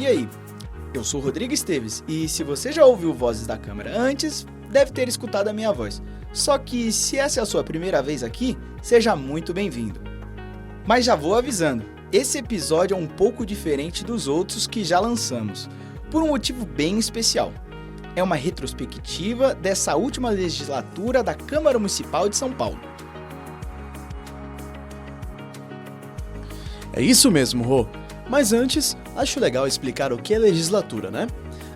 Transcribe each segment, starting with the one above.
E aí? Eu sou Rodrigo Esteves e se você já ouviu Vozes da Câmara antes, deve ter escutado a minha voz. Só que se essa é a sua primeira vez aqui, seja muito bem-vindo. Mas já vou avisando, esse episódio é um pouco diferente dos outros que já lançamos, por um motivo bem especial. É uma retrospectiva dessa última legislatura da Câmara Municipal de São Paulo. É isso mesmo, Rô. Mas antes, acho legal explicar o que é legislatura, né?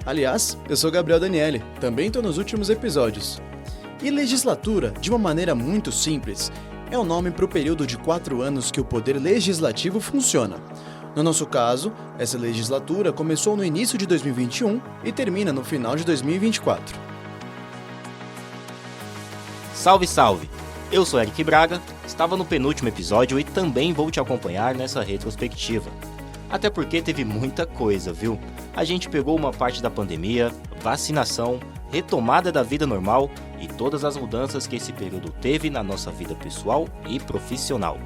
Aliás, eu sou Gabriel Daniele, também estou nos últimos episódios. E legislatura, de uma maneira muito simples, é o nome para o período de 4 anos que o Poder Legislativo funciona. No nosso caso, essa legislatura começou no início de 2021 e termina no final de 2024. Salve, salve! Eu sou Eric Braga, estava no penúltimo episódio e também vou te acompanhar nessa retrospectiva. Até porque teve muita coisa, viu? A gente pegou uma parte da pandemia, vacinação, retomada da vida normal e todas as mudanças que esse período teve na nossa vida pessoal e profissional.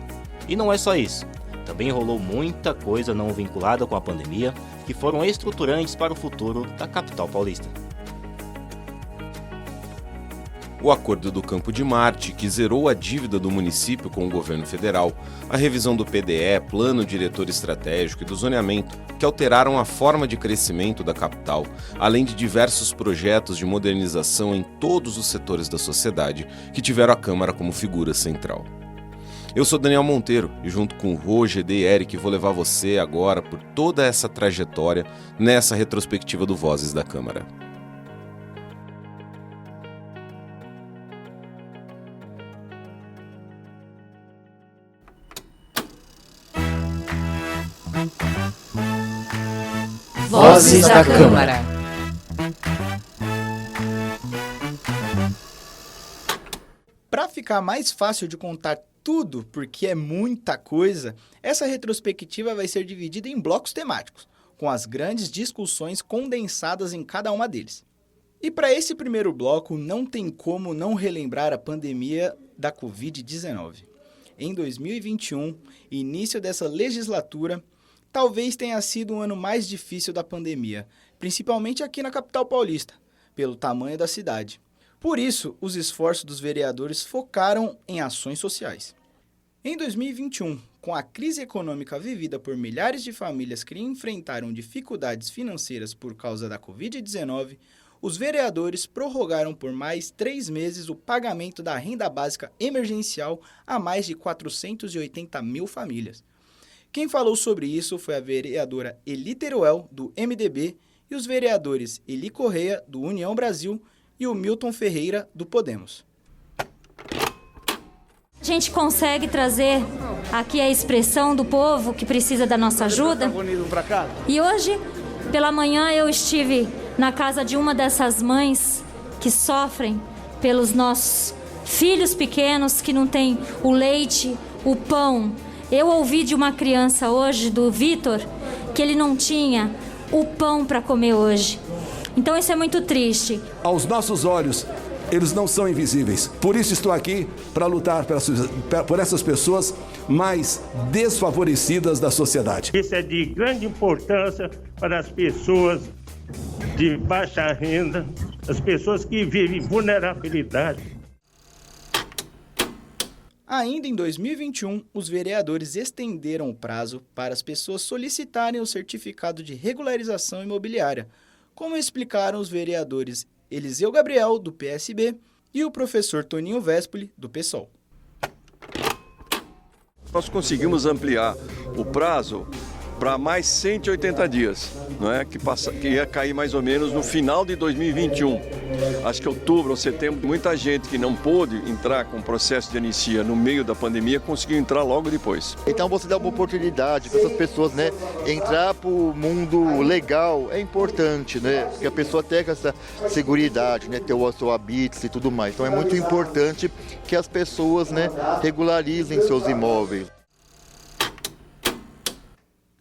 E não é só isso. Também rolou muita coisa não vinculada com a pandemia que foram estruturantes para o futuro da capital paulista. O Acordo do Campo de Marte, que zerou a dívida do município com o governo federal, a revisão do PDE, Plano Diretor Estratégico e do Zoneamento, que alteraram a forma de crescimento da capital, além de diversos projetos de modernização em todos os setores da sociedade, que tiveram a Câmara como figura central. Eu sou Daniel Monteiro e junto com o Rô, GD e Eric vou levar você agora por toda essa trajetória nessa retrospectiva do Vozes da Câmara. Vozes da Câmara. Para ficar mais fácil de contar tudo, porque é muita coisa, essa retrospectiva vai ser dividida em blocos temáticos, com as grandes discussões condensadas em cada uma deles. E para esse primeiro bloco, não tem como não relembrar a pandemia da Covid-19. Em 2021, início dessa legislatura, talvez tenha sido o ano mais difícil da pandemia, principalmente aqui na capital paulista, pelo tamanho da cidade. Por isso, os esforços dos vereadores focaram em ações sociais. Em 2021, com a crise econômica vivida por milhares de famílias que enfrentaram dificuldades financeiras por causa da Covid-19, os vereadores prorrogaram por mais 3 meses o pagamento da renda básica emergencial a mais de 480 mil famílias. Quem falou sobre isso foi a vereadora Eli Teruel, do MDB, e os vereadores Eli Correia, do União Brasil, e o Milton Ferreira, do Podemos. A gente consegue trazer aqui a expressão do povo que precisa da nossa ajuda. E hoje, pela manhã, eu estive na casa de uma dessas mães que sofrem pelos nossos filhos pequenos que não têm o leite, o pão. Eu ouvi de uma criança hoje, do Vitor, que ele não tinha o pão para comer hoje. Então isso é muito triste. Aos nossos olhos, eles não são invisíveis. Por isso estou aqui para lutar por essas pessoas mais desfavorecidas da sociedade. Isso é de grande importância para as pessoas de baixa renda, as pessoas que vivem vulnerabilidade. Ainda em 2021, os vereadores estenderam o prazo para as pessoas solicitarem o certificado de regularização imobiliária, como explicaram os vereadores Eliseu Gabriel, do PSB, e o professor Toninho Vespoli, do PSOL. Nós conseguimos ampliar o prazo para mais 180 dias, não é? Que ia cair mais ou menos no final de 2021. Acho que outubro ou setembro, muita gente que não pôde entrar com o processo de anistia no meio da pandemia conseguiu entrar logo depois. Então você dá uma oportunidade para essas pessoas, né, entrar para o mundo legal é importante, né? Porque a pessoa tem essa seguridade, né, ter o seu habitat e tudo mais. Então é muito importante que as pessoas, né, regularizem seus imóveis.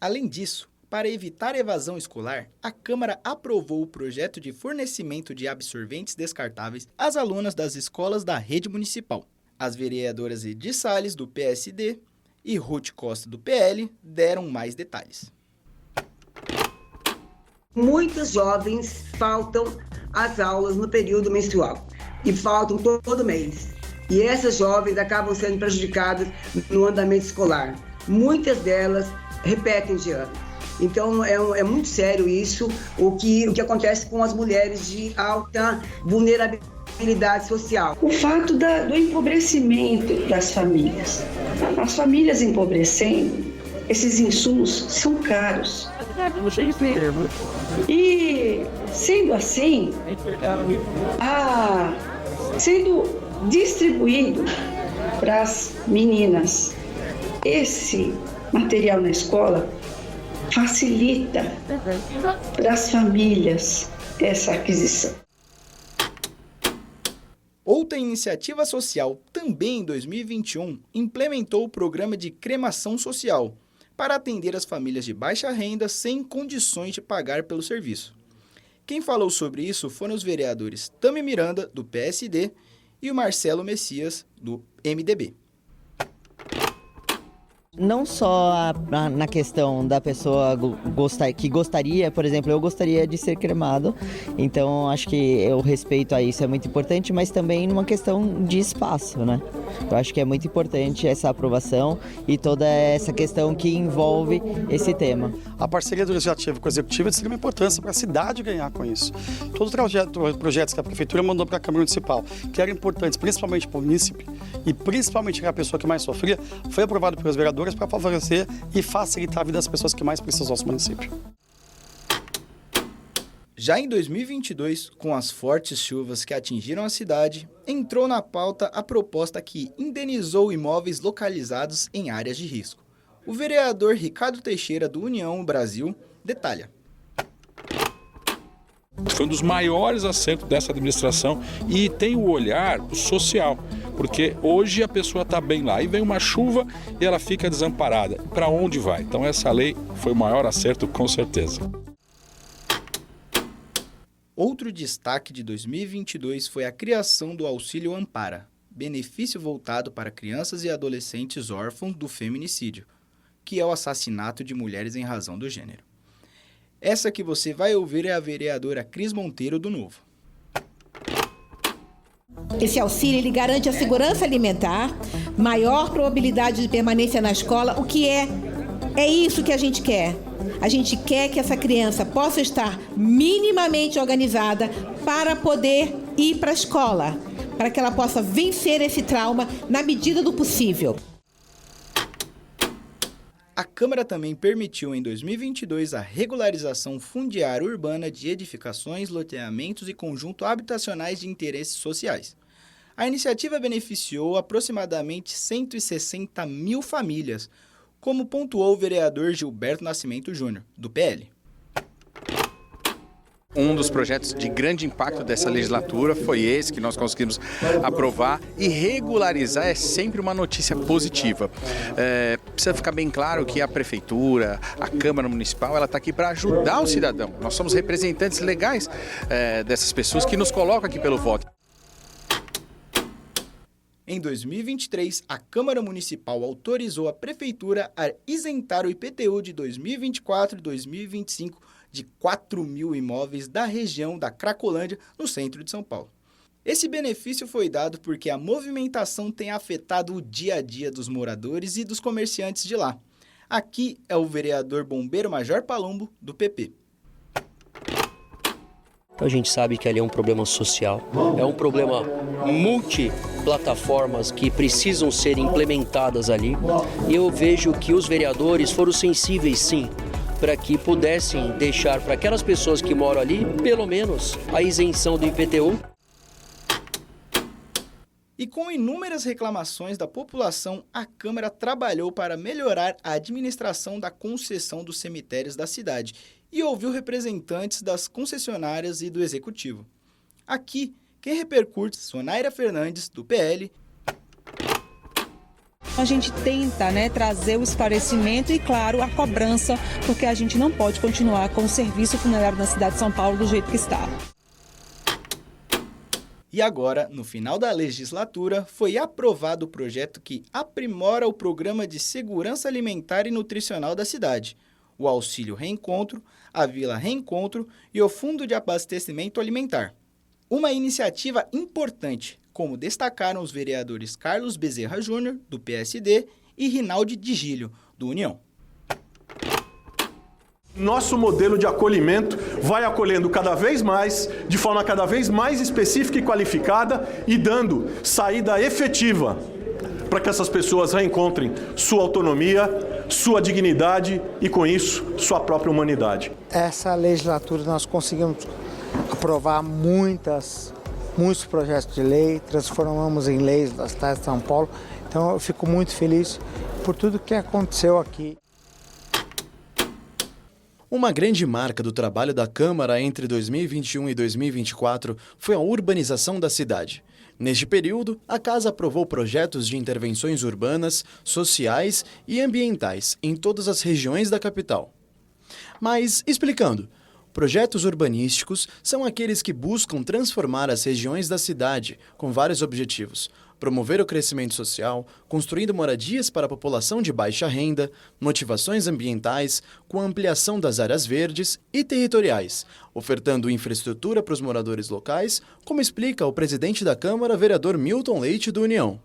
Além disso, para evitar evasão escolar, a Câmara aprovou o projeto de fornecimento de absorventes descartáveis às alunas das escolas da rede municipal. As vereadoras Edi Salles, do PSD, e Ruth Costa, do PL, deram mais detalhes. Muitos jovens faltam às aulas no período menstrual e faltam todo mês. E essas jovens acabam sendo prejudicadas no andamento escolar. Muitas delas repetem de ano. Então, é muito sério isso, o que acontece com as mulheres de alta vulnerabilidade social. O fato do empobrecimento das famílias. As famílias empobrecendo, esses insumos são caros. E, sendo assim, sendo distribuído para as meninas esse material na escola, facilita para as famílias essa aquisição. Outra iniciativa social, também em 2021, implementou o programa de cremação social para atender as famílias de baixa renda sem condições de pagar pelo serviço. Quem falou sobre isso foram os vereadores Tami Miranda, do PSD, e o Marcelo Messias, do MDB. Não só na questão da pessoa que gostaria, por exemplo, eu gostaria de ser cremado, então acho que o respeito a isso é muito importante, mas também numa questão de espaço, né? Eu acho que é muito importante essa aprovação e toda essa questão que envolve esse tema. A parceria do Legislativo com o Executivo é de extrema importância para a cidade ganhar com isso. Todos os projetos que a Prefeitura mandou para a Câmara Municipal, que eram importantes principalmente para o município e principalmente para a pessoa que mais sofria, foi aprovado pelos vereadores para favorecer e facilitar a vida das pessoas que mais precisam do nosso município. Já em 2022, com as fortes chuvas que atingiram a cidade, entrou na pauta a proposta que indenizou imóveis localizados em áreas de risco. O vereador Ricardo Teixeira, do União Brasil, detalha. Foi um dos maiores acertos dessa administração e tem o olhar social, porque hoje a pessoa está bem lá e vem uma chuva e ela fica desamparada. Para onde vai? Então essa lei foi o maior acerto, com certeza. Outro destaque de 2022 foi a criação do Auxílio Ampara, benefício voltado para crianças e adolescentes órfãos do feminicídio, que é o assassinato de mulheres em razão do gênero. Essa que você vai ouvir é a vereadora Cris Monteiro, do Novo. Esse auxílio ele garante a segurança alimentar, maior probabilidade de permanência na escola, o que é isso que a gente quer. A gente quer que essa criança possa estar minimamente organizada para poder ir para a escola, para que ela possa vencer esse trauma na medida do possível. A Câmara também permitiu em 2022 a regularização fundiária urbana de edificações, loteamentos e conjuntos habitacionais de interesses sociais. A iniciativa beneficiou aproximadamente 160 mil famílias, como pontuou o vereador Gilberto Nascimento Júnior, do PL. Um dos projetos de grande impacto dessa legislatura foi esse que nós conseguimos aprovar, e regularizar é sempre uma notícia positiva. Precisa ficar bem claro que a Prefeitura, a Câmara Municipal, ela está aqui para ajudar o cidadão. Nós somos representantes legais dessas pessoas que nos colocam aqui pelo voto. Em 2023, a Câmara Municipal autorizou a Prefeitura a isentar o IPTU de 2024 e 2025 de 4 mil imóveis da região da Cracolândia, no centro de São Paulo. Esse benefício foi dado porque a movimentação tem afetado o dia a dia dos moradores e dos comerciantes de lá. Aqui é o vereador Bombeiro Major Palumbo, do PP. Então a gente sabe que ali é um problema social, é um problema multiplataformas que precisam ser implementadas ali. E eu vejo que os vereadores foram sensíveis, sim, para que pudessem deixar para aquelas pessoas que moram ali, pelo menos, a isenção do IPTU. E com inúmeras reclamações da população, a Câmara trabalhou para melhorar a administração da concessão dos cemitérios da cidade e ouviu representantes das concessionárias e do Executivo. Aqui, quem repercute, Sonaira Fernandes, do PL. A gente tenta, trazer o esclarecimento e, claro, a cobrança, porque a gente não pode continuar com o serviço funerário na cidade de São Paulo do jeito que está. E agora, no final da legislatura, foi aprovado o projeto que aprimora o Programa de Segurança Alimentar e Nutricional da cidade. o Auxílio Reencontro, a Vila Reencontro e o Fundo de Abastecimento Alimentar. Uma iniciativa importante, como destacaram os vereadores Carlos Bezerra Júnior, do PSD, e Rinaldi Digílio, do União. Nosso modelo de acolhimento vai acolhendo cada vez mais, de forma cada vez mais específica e qualificada e dando saída efetiva para que essas pessoas reencontrem sua autonomia, sua dignidade e, com isso, sua própria humanidade. Essa legislatura nós conseguimos aprovar muitos projetos de lei, transformamos em leis da cidade de São Paulo. Então eu fico muito feliz por tudo que aconteceu aqui. Uma grande marca do trabalho da Câmara entre 2021 e 2024 foi a urbanização da cidade. Neste período, a Casa aprovou projetos de intervenções urbanas, sociais e ambientais em todas as regiões da capital. Mas, explicando, projetos urbanísticos são aqueles que buscam transformar as regiões da cidade com vários objetivos: promover o crescimento social, construindo moradias para a população de baixa renda, motivações ambientais, com a ampliação das áreas verdes e territoriais, ofertando infraestrutura para os moradores locais, como explica o presidente da Câmara, vereador Milton Leite, do União.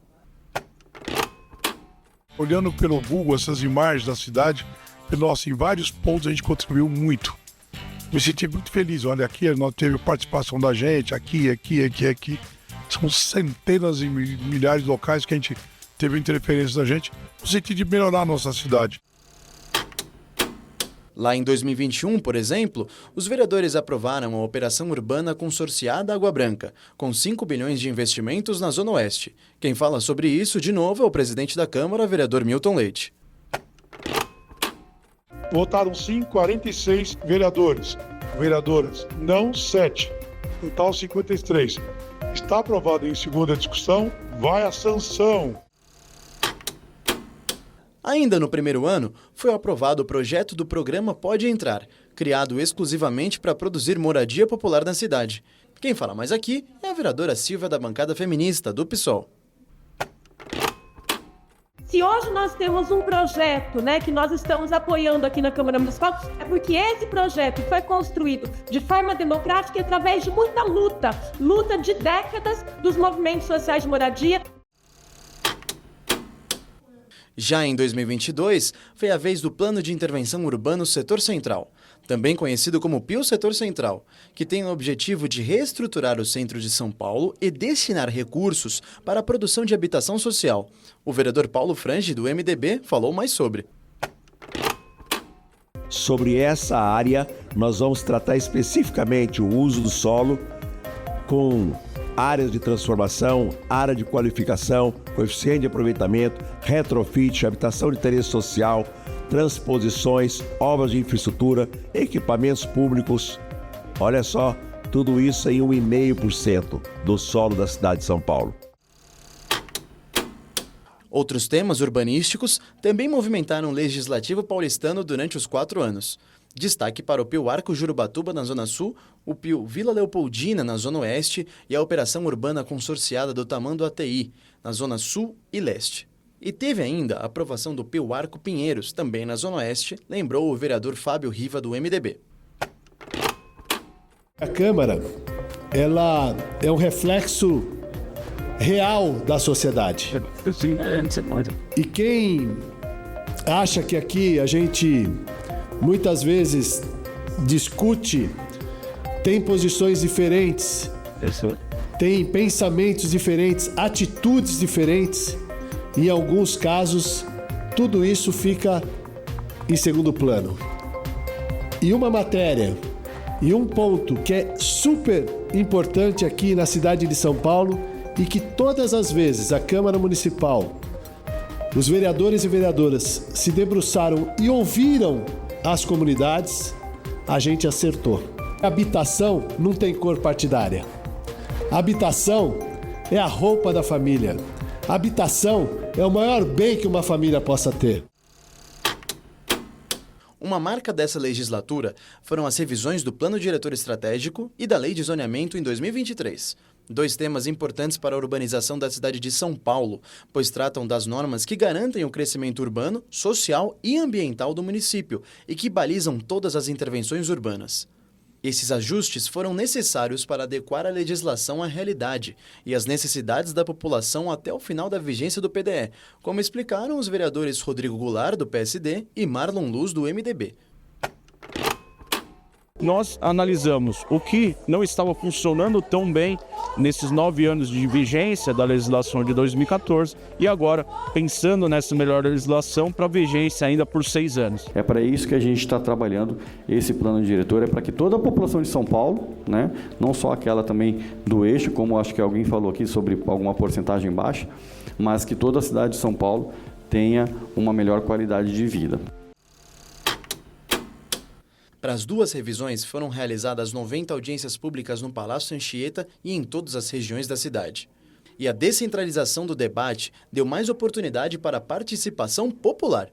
Olhando pelo Google essas imagens da cidade, nossa, em vários pontos a gente contribuiu muito. Me senti muito feliz. Olha, aqui nós teve participação da gente, aqui. São centenas e milhares de locais que a gente teve interferência da gente no sentido de melhorar a nossa cidade. Lá em 2021, por exemplo, os vereadores aprovaram a Operação Urbana Consorciada Água Branca, com 5 bilhões de investimentos na Zona Oeste. Quem fala sobre isso, de novo, é o presidente da Câmara, vereador Milton Leite. Votaram sim 46 vereadores, vereadoras, não 7, total 53. Está aprovado em segunda discussão, vai à sanção. Ainda no primeiro ano, foi aprovado o projeto do programa Pode Entrar, criado exclusivamente para produzir moradia popular na cidade. Quem fala mais aqui é a vereadora Silvia, da bancada feminista, do PSOL. Se hoje nós temos um projeto, que nós estamos apoiando aqui na Câmara Municipal, é porque esse projeto foi construído de forma democrática e através de muita luta de décadas dos movimentos sociais de moradia. Já em 2022, foi a vez do Plano de Intervenção Urbano Setor Central, também conhecido como PIL Setor Central, que tem o objetivo de reestruturar o centro de São Paulo e destinar recursos para a produção de habitação social. O vereador Paulo Frange, do MDB, falou mais sobre. Sobre essa área, nós vamos tratar especificamente o uso do solo com áreas de transformação, área de qualificação, coeficiente de aproveitamento, retrofit, habitação de interesse social, transposições, obras de infraestrutura, equipamentos públicos. Olha só, tudo isso em 1,5% do solo da cidade de São Paulo. Outros temas urbanísticos também movimentaram o Legislativo paulistano durante os 4 anos. Destaque para o PIL Arco Jurubatuba, na Zona Sul, o PIL Vila Leopoldina, na Zona Oeste, e a Operação Urbana Consorciada do Tamanduá ATI, na Zona Sul e Leste. E teve ainda a aprovação do PIL Arco Pinheiros, também na Zona Oeste, lembrou o vereador Fábio Riva, do MDB. A Câmara, ela é um reflexo real da sociedade. E quem acha que aqui a gente muitas vezes discute, tem posições diferentes, tem pensamentos diferentes, atitudes diferentes, e em alguns casos tudo isso fica em segundo plano. E uma matéria e um ponto que é super importante aqui na cidade de São Paulo e que todas as vezes a Câmara Municipal, os vereadores e vereadoras se debruçaram e ouviram as comunidades, a gente acertou. Habitação não tem cor partidária. Habitação é a roupa da família. Habitação é o maior bem que uma família possa ter. Uma marca dessa legislatura foram as revisões do Plano Diretor Estratégico e da Lei de Zoneamento em 2023. Dois temas importantes para a urbanização da cidade de São Paulo, pois tratam das normas que garantem o crescimento urbano, social e ambiental do município e que balizam todas as intervenções urbanas. Esses ajustes foram necessários para adequar a legislação à realidade e às necessidades da população até o final da vigência do PDE, como explicaram os vereadores Rodrigo Goulart, do PSD, e Marlon Luz, do MDB. Nós analisamos o que não estava funcionando tão bem nesses 9 anos de vigência da legislação de 2014 e agora pensando nessa melhor legislação para vigência ainda por 6 anos. É para isso que a gente está trabalhando esse plano diretor, é para que toda a população de São Paulo, né, não só aquela também do eixo, como acho que alguém falou aqui sobre alguma porcentagem baixa, mas que toda a cidade de São Paulo tenha uma melhor qualidade de vida. Para as duas revisões, foram realizadas 90 audiências públicas no Palácio Anchieta e em todas as regiões da cidade. E a descentralização do debate deu mais oportunidade para a participação popular.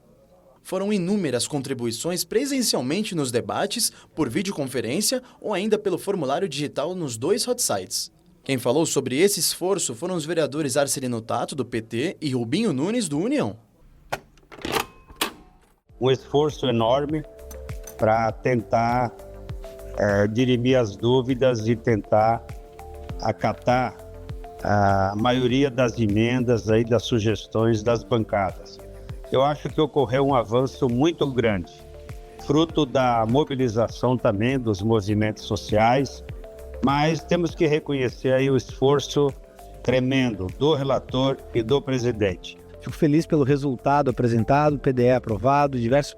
Foram inúmeras contribuições presencialmente nos debates, por videoconferência ou ainda pelo formulário digital nos 2 hot sites. Quem falou sobre esse esforço foram os vereadores Arcelino Tato, do PT, e Rubinho Nunes, do União. Um esforço enorme para tentar dirimir as dúvidas e tentar acatar a maioria das emendas, aí, das sugestões das bancadas. Eu acho que ocorreu um avanço muito grande, fruto da mobilização também dos movimentos sociais, mas temos que reconhecer aí o esforço tremendo do relator e do presidente. Fico feliz pelo resultado apresentado, PDE aprovado, diversos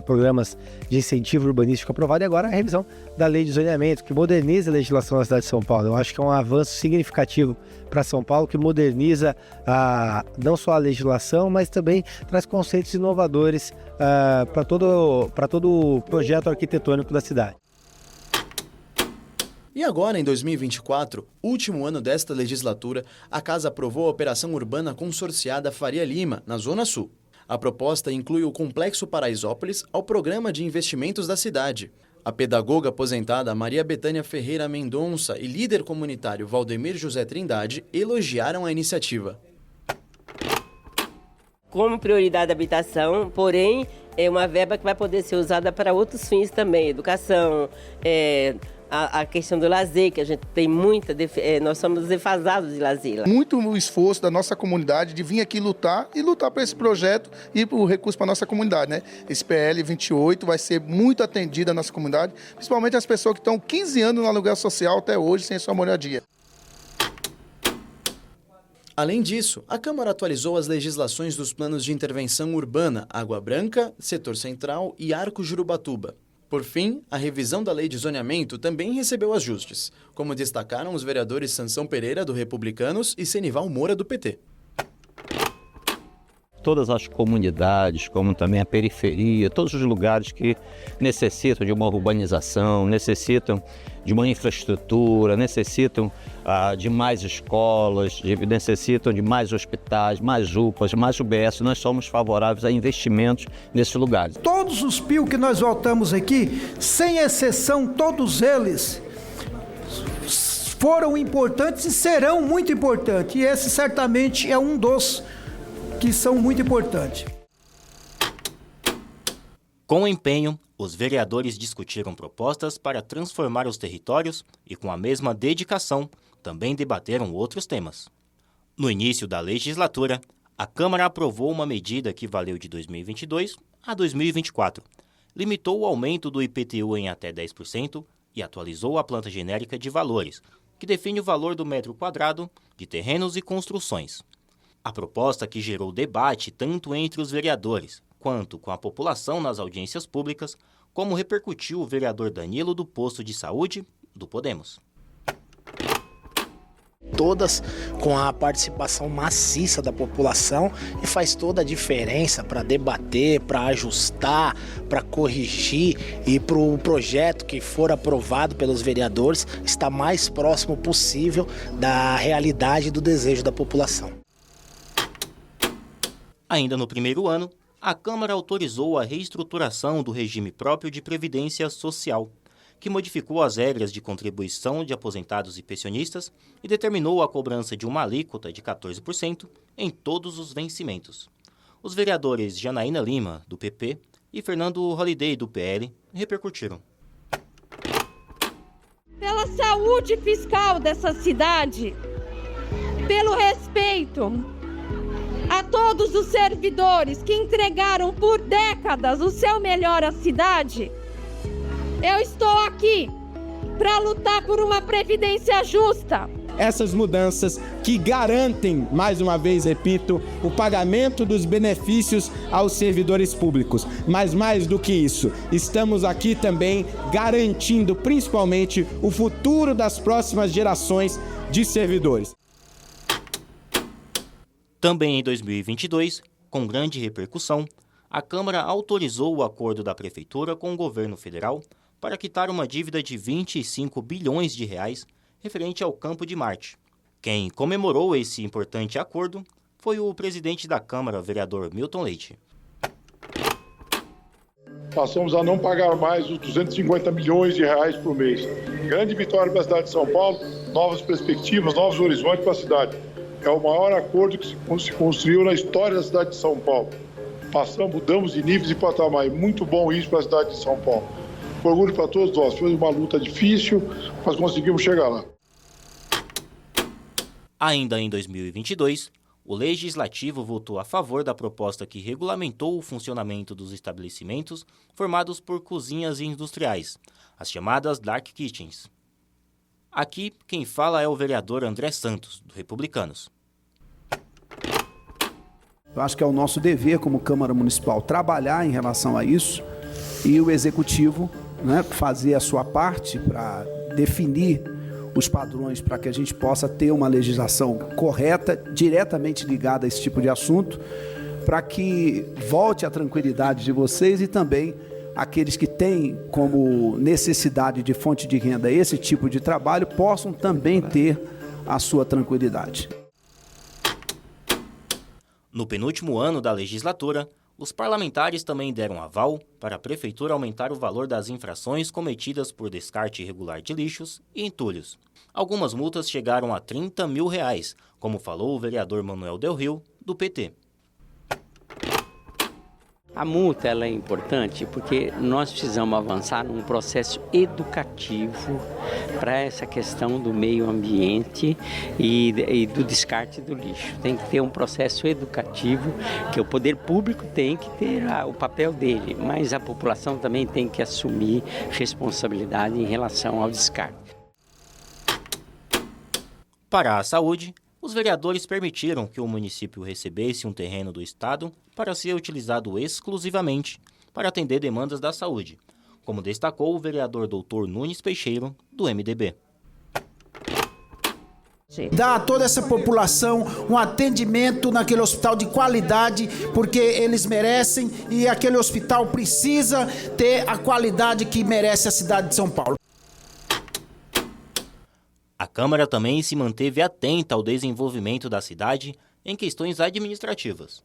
programas de incentivo urbanístico aprovado e agora a revisão da lei de zoneamento, que moderniza a legislação da cidade de São Paulo. Eu acho que é um avanço significativo para São Paulo, que moderniza não só a legislação, mas também traz conceitos inovadores para todo o projeto arquitetônico da cidade. E agora, em 2024, último ano desta legislatura, a Casa aprovou a Operação Urbana Consorciada Faria Lima, na Zona Sul. A proposta inclui o Complexo Paraisópolis ao Programa de Investimentos da cidade. A pedagoga aposentada Maria Betânia Ferreira Mendonça e líder comunitário Valdemir José Trindade elogiaram a iniciativa. Como prioridade a habitação, porém, é uma verba que vai poder ser usada para outros fins também, educação, a questão do lazer, que a gente tem nós somos defasados de lazer. Muito o esforço da nossa comunidade de vir aqui lutar para esse projeto e o recurso para a nossa comunidade, né? Esse PL 28 vai ser muito atendido à nossa comunidade, principalmente as pessoas que estão 15 anos no aluguel social até hoje sem sua moradia. Além disso, a Câmara atualizou as legislações dos planos de intervenção urbana Água Branca, Setor Central e Arco Jurubatuba. Por fim, a revisão da Lei de Zoneamento também recebeu ajustes, como destacaram os vereadores Sansão Pereira, do Republicanos, e Senival Moura, do PT. Todas as comunidades, como também a periferia, todos os lugares que necessitam de uma urbanização, necessitam de uma infraestrutura, necessitam de mais escolas, necessitam de mais hospitais, mais UPAs, mais UBS. Nós somos favoráveis a investimentos nesses lugares. Todos os PIO que nós votamos aqui, sem exceção, todos eles foram importantes e serão muito importantes. E esse certamente é um dos que são muito importantes. Com empenho, os vereadores discutiram propostas para transformar os territórios e, com a mesma dedicação, também debateram outros temas. No início da legislatura, a Câmara aprovou uma medida que valeu de 2022 a 2024, limitou o aumento do IPTU em até 10% e atualizou a planta genérica de valores, que define o valor do metro quadrado de terrenos e construções. A proposta, que gerou debate tanto entre os vereadores quanto com a população nas audiências públicas, como repercutiu o vereador Danilo, do Posto de Saúde, do Podemos. Todas com a participação maciça da população e faz toda a diferença para debater, para ajustar, para corrigir e para o projeto que for aprovado pelos vereadores estar mais próximo possível da realidade e do desejo da população. Ainda no primeiro ano, a Câmara autorizou a reestruturação do regime próprio de previdência social, que modificou as regras de contribuição de aposentados e pensionistas e determinou a cobrança de uma alíquota de 14% em todos os vencimentos. Os vereadores Janaína Lima, do PP, e Fernando Holliday, do PL, repercutiram. Pela saúde fiscal dessa cidade, pelo respeito a todos os servidores que entregaram por décadas o seu melhor à cidade, eu estou aqui para lutar por uma previdência justa. Essas mudanças que garantem, mais uma vez repito, o pagamento dos benefícios aos servidores públicos. Mas mais do que isso, estamos aqui também garantindo principalmente o futuro das próximas gerações de servidores. Também em 2022, com grande repercussão, a Câmara autorizou o acordo da Prefeitura com o governo federal para quitar uma dívida de 25 bilhões de reais referente ao Campo de Marte. Quem comemorou esse importante acordo foi o presidente da Câmara, vereador Milton Leite. Passamos a não pagar mais os 250 milhões de reais por mês. Grande vitória para a cidade de São Paulo, novas perspectivas, novos horizontes para a cidade. É o maior acordo que se construiu na história da cidade de São Paulo. Mudamos de níveis e patamar. Muito bom isso para a cidade de São Paulo. Orgulho para todos nós. Foi uma luta difícil, mas conseguimos chegar lá. Ainda em 2022, o Legislativo votou a favor da proposta que regulamentou o funcionamento dos estabelecimentos formados por cozinhas industriais, as chamadas Dark Kitchens. Aqui, quem fala é o vereador André Santos, do Republicanos. Eu acho que é o nosso dever como Câmara Municipal trabalhar em relação a isso e o Executivo, fazer a sua parte para definir os padrões para que a gente possa ter uma legislação correta, diretamente ligada a esse tipo de assunto, para que volte a tranquilidade de vocês e também aqueles que têm como necessidade de fonte de renda esse tipo de trabalho possam também ter a sua tranquilidade. No penúltimo ano da legislatura, os parlamentares também deram aval para a Prefeitura aumentar o valor das infrações cometidas por descarte irregular de lixos e entulhos. Algumas multas chegaram a R$30 mil, como falou o vereador Manuel Del Rio, do PT. A multa ela é importante porque nós precisamos avançar num processo educativo para essa questão do meio ambiente e do descarte do lixo. Tem que ter um processo educativo que o poder público tem que ter o papel dele, mas a população também tem que assumir responsabilidade em relação ao descarte. Para a saúde, os vereadores permitiram que o município recebesse um terreno do Estado para ser utilizado exclusivamente para atender demandas da saúde, como destacou o vereador Dr. Nunes Peixeiro, do MDB. Dar a toda essa população um atendimento naquele hospital de qualidade, porque eles merecem e aquele hospital precisa ter a qualidade que merece a cidade de São Paulo. A Câmara também se manteve atenta ao desenvolvimento da cidade em questões administrativas.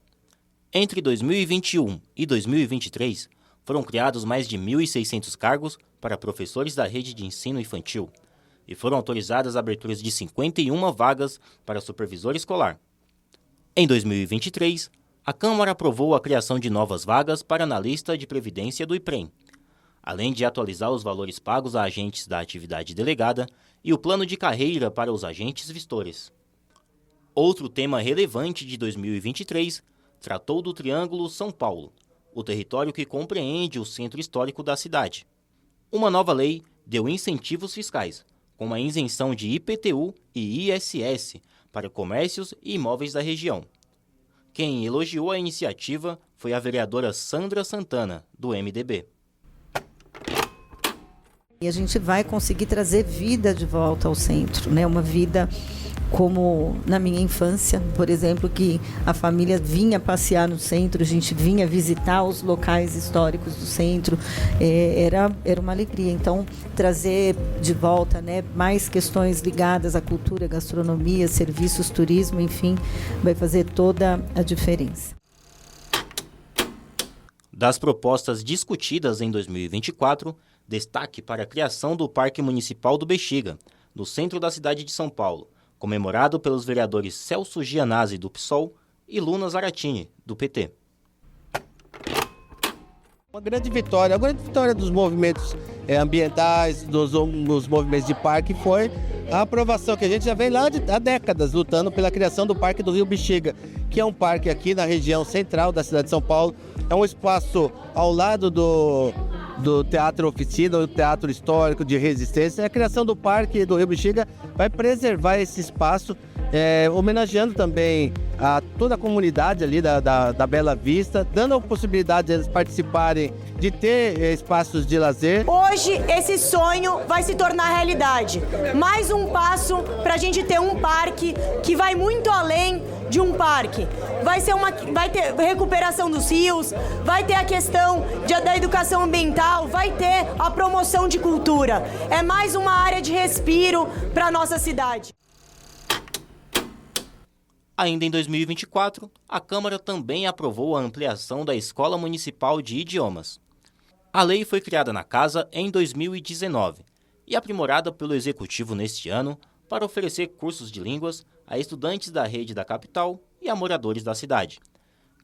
Entre 2021 e 2023, foram criados mais de 1.600 cargos para professores da rede de ensino infantil e foram autorizadas aberturas de 51 vagas para supervisor escolar. Em 2023, a Câmara aprovou a criação de novas vagas para analista de previdência do IPREM, além de atualizar os valores pagos a agentes da atividade delegada e o plano de carreira para os agentes vistores. Outro tema relevante de 2023 tratou do Triângulo São Paulo, o território que compreende o centro histórico da cidade. Uma nova lei deu incentivos fiscais, com a isenção de IPTU e ISS para comércios e imóveis da região. Quem elogiou a iniciativa foi a vereadora Sandra Santana, do MDB. E a gente vai conseguir trazer vida de volta ao centro, né? Uma vida como na minha infância, por exemplo, que a família vinha passear no centro, a gente vinha visitar os locais históricos do centro, era uma alegria. Então, trazer de volta, né, mais questões ligadas à cultura, gastronomia, serviços, turismo, enfim, vai fazer toda a diferença. Das propostas discutidas em 2024, Destaque para a criação do Parque Municipal do Bexiga, no centro da cidade de São Paulo, comemorado pelos vereadores Celso Gianazzi, do PSOL, e Luna Zaratini, do PT. Uma grande vitória, a grande vitória dos movimentos ambientais, dos movimentos de parque foi a aprovação que a gente já vem lá há décadas lutando pela criação do Parque do Rio Bexiga, que é um parque aqui na região central da cidade de São Paulo. É um espaço ao lado do Teatro Oficina, o Teatro Histórico de Resistência. A criação do Parque do Rio Bexiga vai preservar esse espaço, homenageando também a toda a comunidade ali da Bela Vista, dando a possibilidade de eles participarem, de ter espaços de lazer. Hoje esse sonho vai se tornar realidade. Mais um passo para a gente ter um parque que vai muito além de um parque. Vai ter recuperação dos rios, vai ter a questão da educação ambiental, vai ter a promoção de cultura. É mais uma área de respiro para a nossa cidade. Ainda em 2024, a Câmara também aprovou a ampliação da Escola Municipal de Idiomas. A lei foi criada na Casa em 2019 e aprimorada pelo Executivo neste ano para oferecer cursos de línguas a estudantes da rede da capital e a moradores da cidade.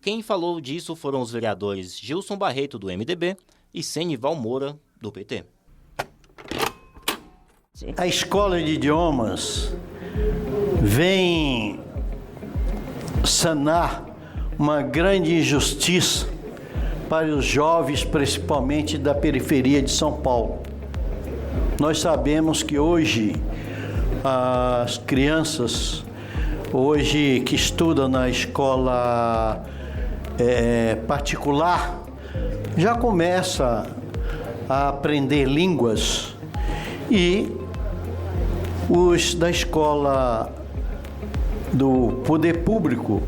Quem falou disso foram os vereadores Gilson Barreto, do MDB, e Senival Moura, do PT. A Escola de Idiomas vem sanar uma grande injustiça para os jovens, principalmente da periferia de São Paulo. Nós sabemos que hoje as crianças que estudam na escola particular já começam a aprender línguas e os da escola do poder público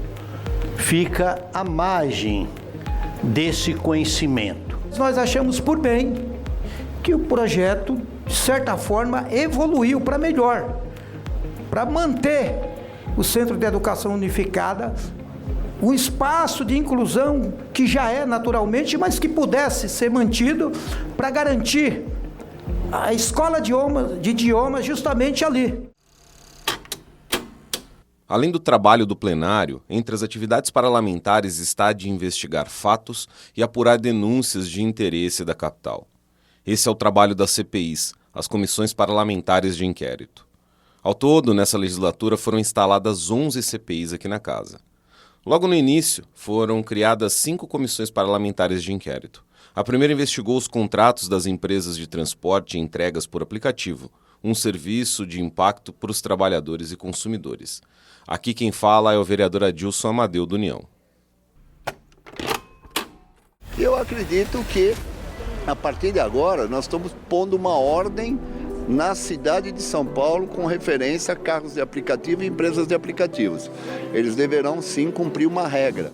fica à margem desse conhecimento. Nós achamos por bem que o projeto, de certa forma, evoluiu para melhor, para manter o Centro de Educação Unificada um espaço de inclusão que já é naturalmente, mas que pudesse ser mantido para garantir a escola de idiomas justamente ali. Além do trabalho do plenário, entre as atividades parlamentares está a de investigar fatos e apurar denúncias de interesse da capital. Esse é o trabalho das CPIs, as Comissões Parlamentares de Inquérito. Ao todo, nessa legislatura foram instaladas 11 CPIs aqui na casa. Logo no início, foram criadas 5 comissões parlamentares de inquérito. A primeira investigou os contratos das empresas de transporte e entregas por aplicativo, um serviço de impacto para os trabalhadores e consumidores. Aqui quem fala é o vereador Adilson Amadeu, do União. Eu acredito que, a partir de agora, nós estamos pondo uma ordem na cidade de São Paulo com referência a carros de aplicativo e empresas de aplicativos. Eles deverão, sim, cumprir uma regra.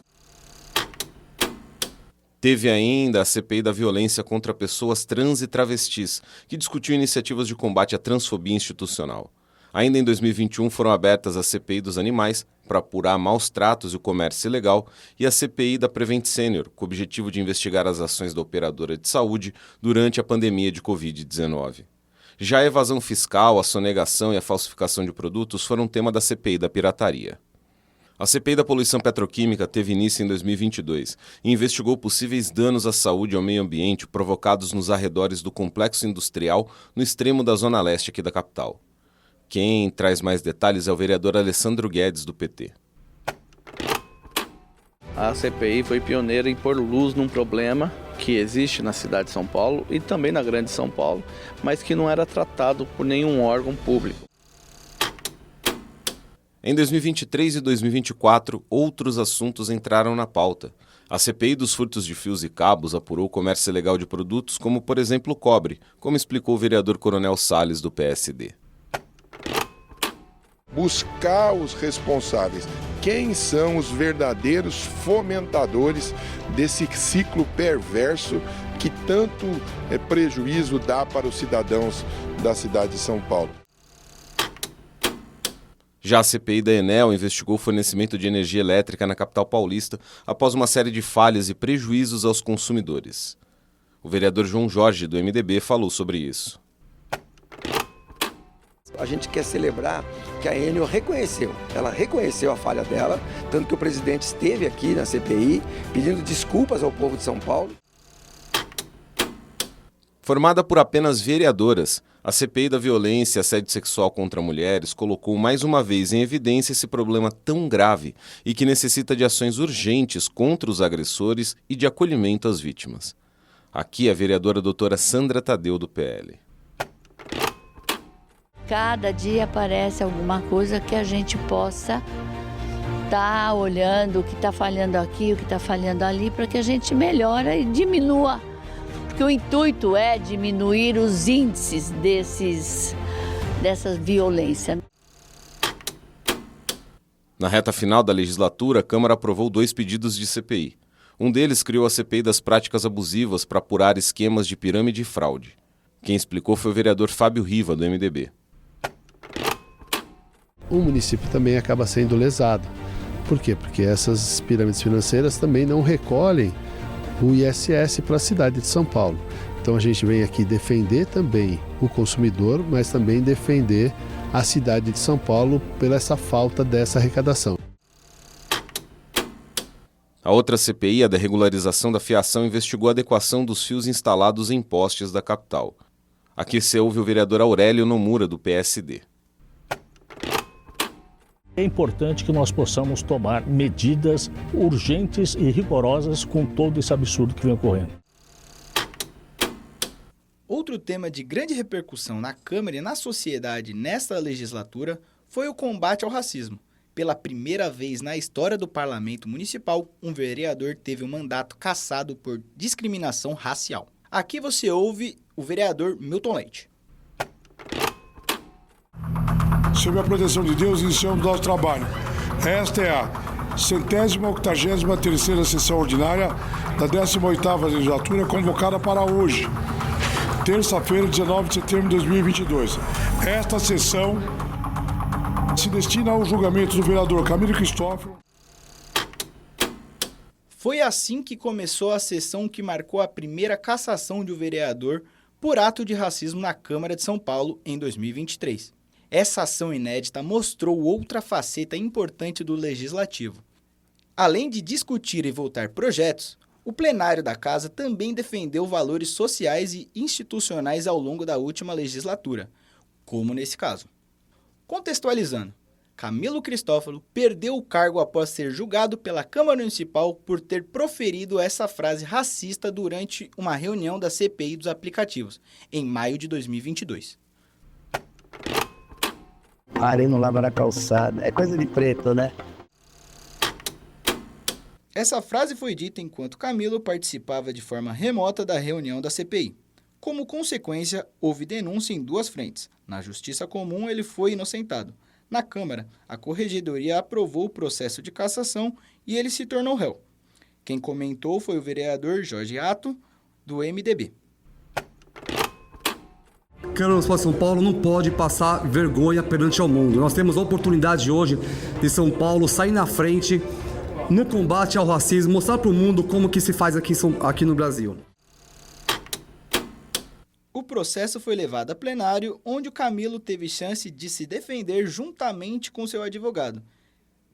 Teve ainda a CPI da violência contra pessoas trans e travestis, que discutiu iniciativas de combate à transfobia institucional. Ainda em 2021 foram abertas a CPI dos animais, para apurar maus tratos e o comércio ilegal, e a CPI da Prevent Senior, com o objetivo de investigar as ações da operadora de saúde durante a pandemia de Covid-19. Já a evasão fiscal, a sonegação e a falsificação de produtos foram tema da CPI da pirataria. A CPI da poluição petroquímica teve início em 2022 e investigou possíveis danos à saúde e ao meio ambiente provocados nos arredores do complexo industrial no extremo da zona leste aqui da capital. Quem traz mais detalhes é o vereador Alessandro Guedes, do PT. A CPI foi pioneira em pôr luz num problema que existe na cidade de São Paulo e também na Grande São Paulo, mas que não era tratado por nenhum órgão público. Em 2023 e 2024, outros assuntos entraram na pauta. A CPI dos furtos de fios e cabos apurou o comércio ilegal de produtos como, por exemplo, o cobre, como explicou o vereador Coronel Salles, do PSD. Buscar os responsáveis. Quem são os verdadeiros fomentadores desse ciclo perverso que tanto prejuízo dá para os cidadãos da cidade de São Paulo? Já a CPI da Enel investigou o fornecimento de energia elétrica na capital paulista após uma série de falhas e prejuízos aos consumidores. O vereador João Jorge, do MDB, falou sobre isso. A gente quer celebrar que a Enel ela reconheceu a falha dela, tanto que o presidente esteve aqui na CPI pedindo desculpas ao povo de São Paulo. Formada por apenas vereadoras, a CPI da violência e assédio sexual contra mulheres colocou mais uma vez em evidência esse problema tão grave e que necessita de ações urgentes contra os agressores e de acolhimento às vítimas. Aqui a vereadora doutora Sandra Tadeu, do PL. Cada dia aparece alguma coisa que a gente possa estar olhando o que está falhando aqui, o que está falhando ali, para que a gente melhore e diminua. Porque o intuito é diminuir os índices dessas violências. Na reta final da legislatura, a Câmara aprovou 2 pedidos de CPI. Um deles criou a CPI das práticas abusivas para apurar esquemas de pirâmide e fraude. Quem explicou foi o vereador Fábio Riva, do MDB. O município também acaba sendo lesado. Por quê? Porque essas pirâmides financeiras também não recolhem o ISS para a cidade de São Paulo. Então a gente vem aqui defender também o consumidor, mas também defender a cidade de São Paulo pela essa falta dessa arrecadação. A outra CPI, a da regularização da fiação, investigou a adequação dos fios instalados em postes da capital. Aqui se ouve o vereador Aurélio Nomura, do PSD. É importante que nós possamos tomar medidas urgentes e rigorosas com todo esse absurdo que vem ocorrendo. Outro tema de grande repercussão na Câmara e na sociedade nesta legislatura foi o combate ao racismo. Pela primeira vez na história do Parlamento Municipal, um vereador teve um mandato cassado por discriminação racial. Aqui você ouve o vereador Milton Leite. Sob a proteção de Deus, iniciamos nosso trabalho. Esta é a 183ª sessão ordinária da 18ª legislatura, convocada para hoje, terça-feira, 19 de setembro de 2022. Esta sessão se destina ao julgamento do vereador Camilo Cristófaro. Foi assim que começou a sessão que marcou a primeira cassação de um vereador por ato de racismo na Câmara de São Paulo em 2023. Essa ação inédita mostrou outra faceta importante do Legislativo. Além de discutir e votar projetos, o plenário da Casa também defendeu valores sociais e institucionais ao longo da última legislatura, como nesse caso. Contextualizando, Camilo Cristófaro perdeu o cargo após ser julgado pela Câmara Municipal por ter proferido essa frase racista durante uma reunião da CPI dos aplicativos, em maio de 2022. A areia não lava na calçada. É coisa de preto, né? Essa frase foi dita enquanto Camilo participava de forma remota da reunião da CPI. Como consequência, houve denúncia em 2 frentes. Na Justiça Comum, ele foi inocentado. Na Câmara, a Corregedoria aprovou o processo de cassação e ele se tornou réu. Quem comentou foi o vereador Jorge Atto, do MDB. Câmara Municipal de São Paulo não pode passar vergonha perante ao mundo. Nós temos a oportunidade hoje de São Paulo sair na frente no combate ao racismo, mostrar para o mundo como que se faz aqui no Brasil. O processo foi levado a plenário, onde o Camilo teve chance de se defender juntamente com seu advogado.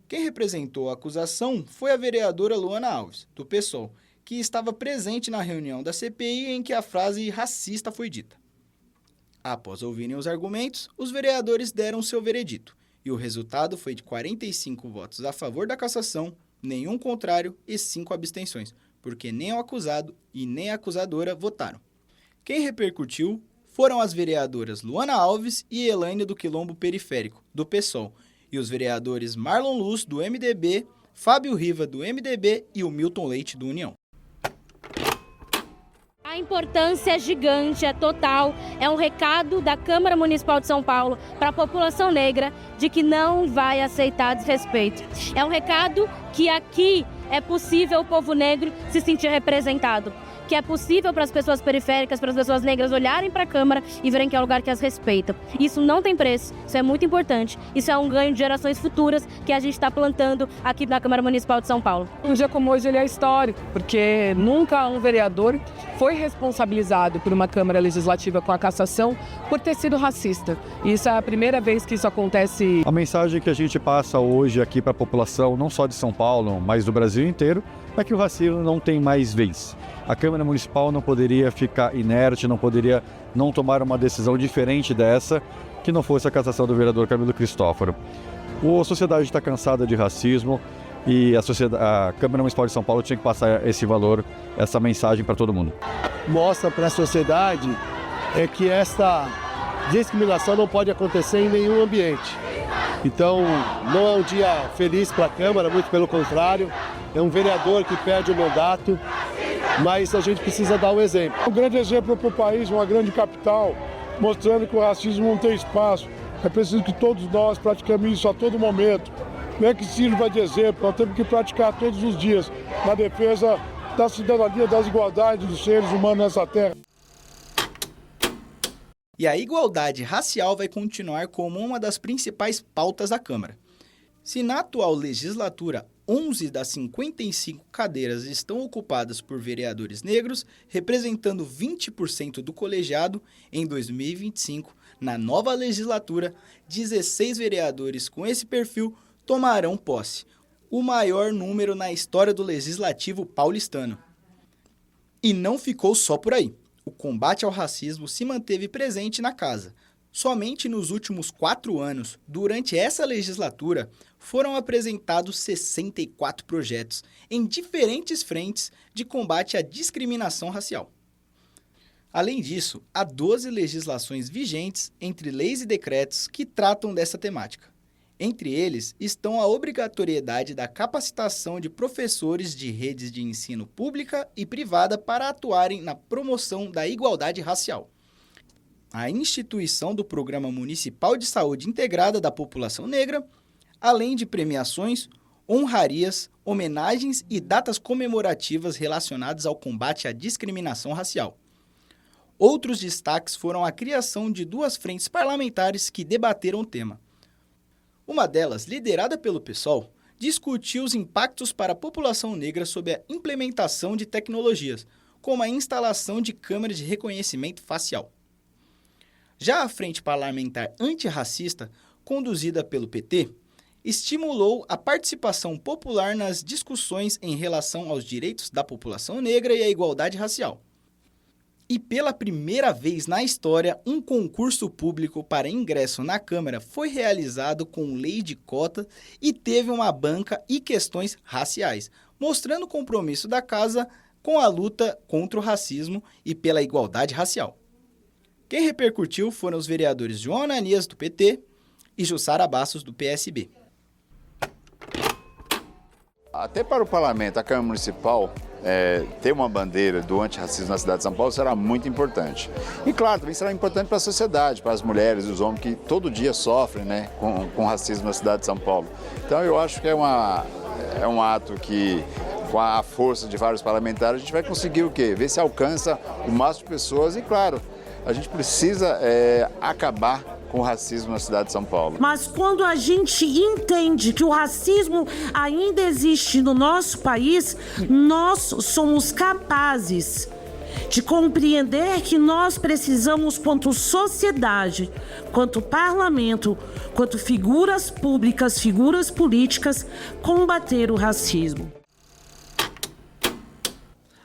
Quem representou a acusação foi a vereadora Luana Alves, do PSOL, que estava presente na reunião da CPI em que a frase racista foi dita. Após ouvirem os argumentos, os vereadores deram seu veredito, e o resultado foi de 45 votos a favor da cassação, nenhum contrário e 5 abstenções, porque nem o acusado e nem a acusadora votaram. Quem repercutiu foram as vereadoras Luana Alves e Elaine do Quilombo Periférico, do PSOL, e os vereadores Marlon Luz, do MDB, Fábio Riva, do MDB e o Milton Leite, do União. A importância é gigante, é total, é um recado da Câmara Municipal de São Paulo para a população negra de que não vai aceitar desrespeito. É um recado que aqui é possível o povo negro se sentir representado. que é possível para as pessoas periféricas, para as pessoas negras olharem para a Câmara e verem que é um lugar que as respeita. Isso não tem preço, isso é muito importante. Isso é um ganho de gerações futuras que a gente está plantando aqui na Câmara Municipal de São Paulo. Um dia como hoje ele é histórico, porque nunca um vereador foi responsabilizado por uma Câmara Legislativa com a cassação por ter sido racista. E isso é a primeira vez que isso acontece. A mensagem que a gente passa hoje aqui para a população, não só de São Paulo, mas do Brasil inteiro, é que o racismo não tem mais vez. A Câmara Municipal não poderia ficar inerte, não poderia não tomar uma decisão diferente dessa, que não fosse a cassação do vereador Camilo Cristófaro. A sociedade está cansada de racismo e a Câmara Municipal de São Paulo tinha que passar esse valor, essa mensagem para todo mundo. Mostra para a sociedade que esta discriminação não pode acontecer em nenhum ambiente. Então, não é um dia feliz para a Câmara, muito pelo contrário. É um vereador que perde o mandato, mas a gente precisa dar um exemplo. Um grande exemplo para o país, uma grande capital, mostrando que o racismo não tem espaço. É preciso que todos nós praticamos isso a todo momento. Não é que sirva de exemplo, nós temos que praticar todos os dias na defesa da cidadania, das igualdades dos seres humanos nessa terra. E a igualdade racial vai continuar como uma das principais pautas da Câmara. Se na atual legislatura 11 das 55 cadeiras estão ocupadas por vereadores negros, representando 20% do colegiado, em 2025, na nova legislatura, 16 vereadores com esse perfil tomarão posse, o maior número na história do legislativo paulistano. E não ficou só por aí. O combate ao racismo se manteve presente na casa. Somente nos últimos 4 anos, durante essa legislatura, foram apresentados 64 projetos em diferentes frentes de combate à discriminação racial. Além disso, há 12 legislações vigentes entre leis e decretos que tratam dessa temática. Entre eles estão a obrigatoriedade da capacitação de professores de redes de ensino pública e privada para atuarem na promoção da igualdade racial. A instituição do Programa Municipal de Saúde Integrada da População Negra, além de premiações, honrarias, homenagens e datas comemorativas relacionadas ao combate à discriminação racial. Outros destaques foram a criação de 2 frentes parlamentares que debateram o tema. Uma delas, liderada pelo PSOL, discutiu os impactos para a população negra sob a implementação de tecnologias, como a instalação de câmeras de reconhecimento facial. Já a Frente Parlamentar Antirracista, conduzida pelo PT, estimulou a participação popular nas discussões em relação aos direitos da população negra e à igualdade racial. E pela primeira vez na história, um concurso público para ingresso na Câmara foi realizado com lei de cota e teve uma banca e questões raciais, mostrando o compromisso da Casa com a luta contra o racismo e pela igualdade racial. Quem repercutiu foram os vereadores João Ananias, do PT, e Jussara Bastos, do PSB. Até para o parlamento, a Câmara Municipal, ter uma bandeira do antirracismo na cidade de São Paulo será muito importante. E claro, também será importante para a sociedade, para as mulheres e os homens que todo dia sofrem, né, com racismo na cidade de São Paulo. Então eu acho que é um ato que, com a força de vários parlamentares, a gente vai conseguir o quê? Ver se alcança o máximo de pessoas e, claro, a gente precisa acabar com o racismo na cidade de São Paulo. Mas quando a gente entende que o racismo ainda existe no nosso país, nós somos capazes de compreender que nós precisamos, quanto sociedade, quanto parlamento, quanto figuras públicas, figuras políticas, combater o racismo.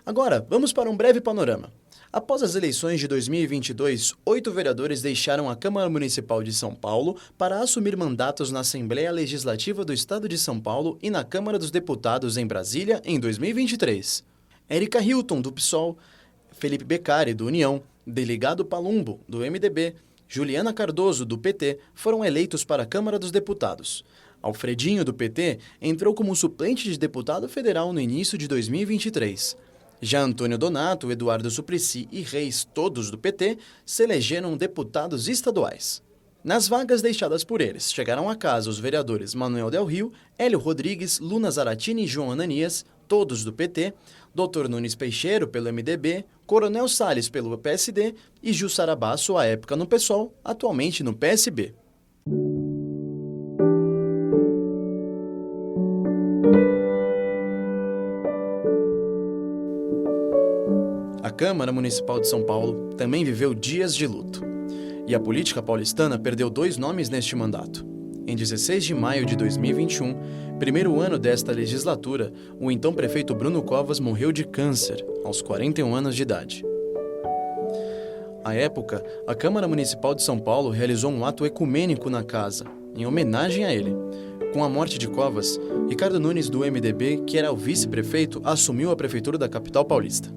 Agora, vamos para um breve panorama. Após as eleições de 2022, 8 vereadores deixaram a Câmara Municipal de São Paulo para assumir mandatos na Assembleia Legislativa do Estado de São Paulo e na Câmara dos Deputados em Brasília em 2023. Érica Hilton, do PSOL, Felipe Beccari, do União, Delegado Palumbo, do MDB, Juliana Cardoso, do PT, foram eleitos para a Câmara dos Deputados. Alfredinho, do PT, entrou como suplente de deputado federal no início de 2023. Já Antônio Donato, Eduardo Suplicy e Reis, todos do PT, se elegeram deputados estaduais. Nas vagas deixadas por eles, chegaram à casa os vereadores Manuel Del Rio, Hélio Rodrigues, Luna Zaratini e João Ananias, todos do PT, Dr. Nunes Peixeiro, pelo MDB, Coronel Salles, pelo PSD e Jussara Basso, à época no PSOL, atualmente no PSB. A Câmara Municipal de São Paulo também viveu dias de luto. E a política paulistana perdeu 2 nomes neste mandato. Em 16 de maio de 2021, primeiro ano desta legislatura, o então prefeito Bruno Covas morreu de câncer, aos 41 anos de idade. À época, a Câmara Municipal de São Paulo realizou um ato ecumênico na casa, em homenagem a ele. Com a morte de Covas, Ricardo Nunes, do MDB, que era o vice-prefeito, assumiu a prefeitura da capital paulista.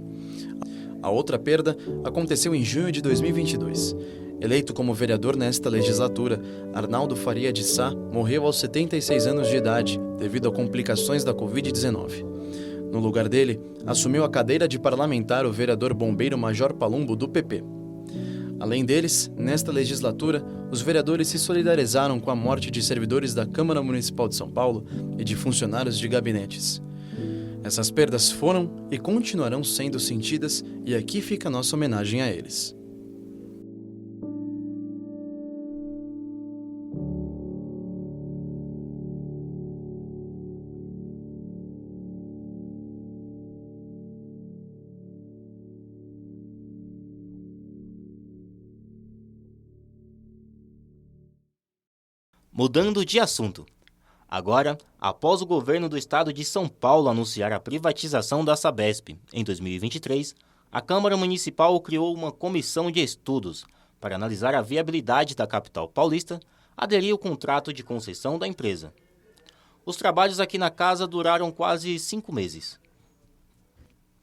A outra perda aconteceu em junho de 2022. Eleito como vereador nesta legislatura, Arnaldo Faria de Sá morreu aos 76 anos de idade, devido a complicações da Covid-19. No lugar dele, assumiu a cadeira de parlamentar o vereador bombeiro Major Palumbo, do PP. Além deles, nesta legislatura, os vereadores se solidarizaram com a morte de servidores da Câmara Municipal de São Paulo e de funcionários de gabinetes. Essas perdas foram e continuarão sendo sentidas, e aqui fica a nossa homenagem a eles. Mudando de assunto. Agora, após o governo do estado de São Paulo anunciar a privatização da Sabesp em 2023, a Câmara Municipal criou uma comissão de estudos para analisar a viabilidade da capital paulista aderir ao contrato de concessão da empresa. Os trabalhos aqui na casa duraram quase 5 meses.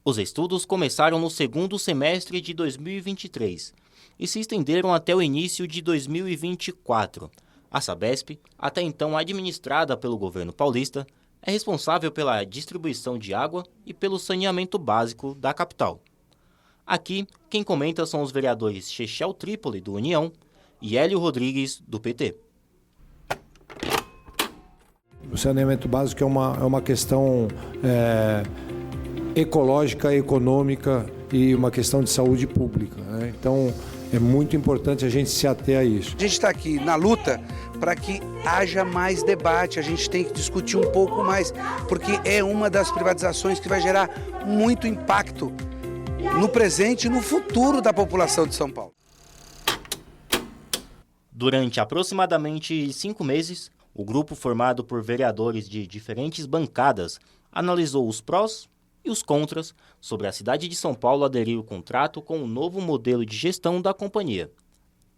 Os estudos começaram no segundo semestre de 2023 e se estenderam até o início de 2024. A Sabesp, até então administrada pelo governo paulista, é responsável pela distribuição de água e pelo saneamento básico da capital. Aqui, quem comenta são os vereadores Chechel Trípoli, do União, e Hélio Rodrigues, do PT. O saneamento básico é uma questão ecológica, econômica e uma questão de saúde pública, né? Então, é muito importante a gente se ater a isso. A gente está aqui na luta para que haja mais debate, a gente tem que discutir um pouco mais, porque é uma das privatizações que vai gerar muito impacto no presente e no futuro da população de São Paulo. Durante aproximadamente 5 meses, o grupo formado por vereadores de diferentes bancadas analisou os prós e os contras sobre a cidade de São Paulo aderir ao contrato com o novo modelo de gestão da companhia.